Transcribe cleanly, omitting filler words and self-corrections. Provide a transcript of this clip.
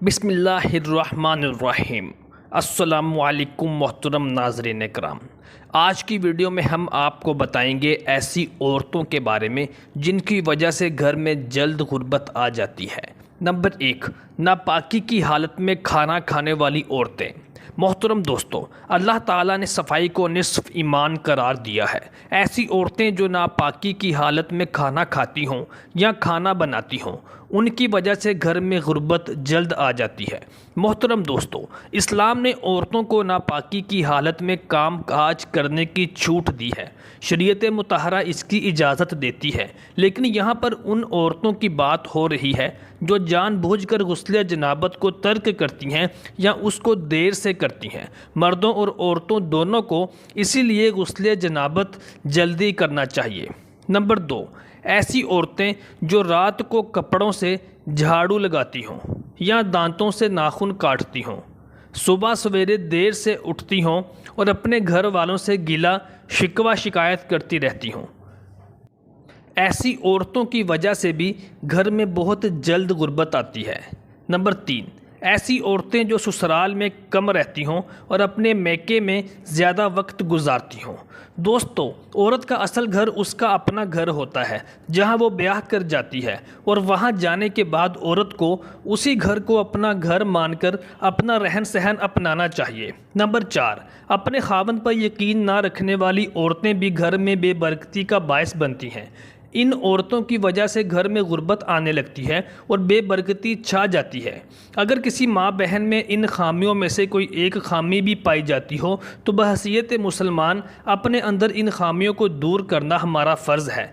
بسم اللہ الرحمن الرحیم۔ السلام علیکم محترم ناظرین کرام، آج کی ویڈیو میں ہم آپ کو بتائیں گے ایسی عورتوں کے بارے میں جن کی وجہ سے گھر میں جلد غربت آ جاتی ہے۔ نمبر 1، ناپاکی کی حالت میں کھانا کھانے والی عورتیں۔ محترم دوستو، اللہ تعالیٰ نے صفائی کو نصف ایمان قرار دیا ہے۔ ایسی عورتیں جو ناپاکی کی حالت میں کھانا کھاتی ہوں یا کھانا بناتی ہوں، ان کی وجہ سے گھر میں غربت جلد آ جاتی ہے۔ محترم دوستو، اسلام نے عورتوں کو ناپاکی کی حالت میں کام کاج کرنے کی چھوٹ دی ہے۔ شریعت مطہرہ اس کی اجازت دیتی ہے، لیکن یہاں پر ان عورتوں کی بات ہو رہی ہے جو جان بوجھ کر غسل جنابت کو ترک کرتی ہیں یا اس کو دیر سے کرتی ہیں۔ مردوں اور عورتوں دونوں کو اسی لیے غسل جنابت جلدی کرنا چاہیے۔ نمبر 2، ایسی عورتیں جو رات کو کپڑوں سے جھاڑو لگاتی ہوں یا دانتوں سے ناخن کاٹتی ہوں، صبح سویرے دیر سے اٹھتی ہوں اور اپنے گھر والوں سے گلہ شکوہ شکایت کرتی رہتی ہوں، ایسی عورتوں کی وجہ سے بھی گھر میں بہت جلد غربت آتی ہے۔ نمبر 3، ایسی عورتیں جو سسرال میں کم رہتی ہوں اور اپنے میکے میں زیادہ وقت گزارتی ہوں۔ دوستو، عورت کا اصل گھر اس کا اپنا گھر ہوتا ہے جہاں وہ بیاہ کر جاتی ہے، اور وہاں جانے کے بعد عورت کو اسی گھر کو اپنا گھر مان کر اپنا رہن سہن اپنانا چاہیے۔ نمبر 4، اپنے خاوند پر یقین نہ رکھنے والی عورتیں بھی گھر میں بے برکتی کا باعث بنتی ہیں۔ ان عورتوں کی وجہ سے گھر میں غربت آنے لگتی ہے اور بے برکتی چھا جاتی ہے۔ اگر کسی ماں بہن میں ان خامیوں میں سے کوئی ایک خامی بھی پائی جاتی ہو تو بحیثیت مسلمان اپنے اندر ان خامیوں کو دور کرنا ہمارا فرض ہے۔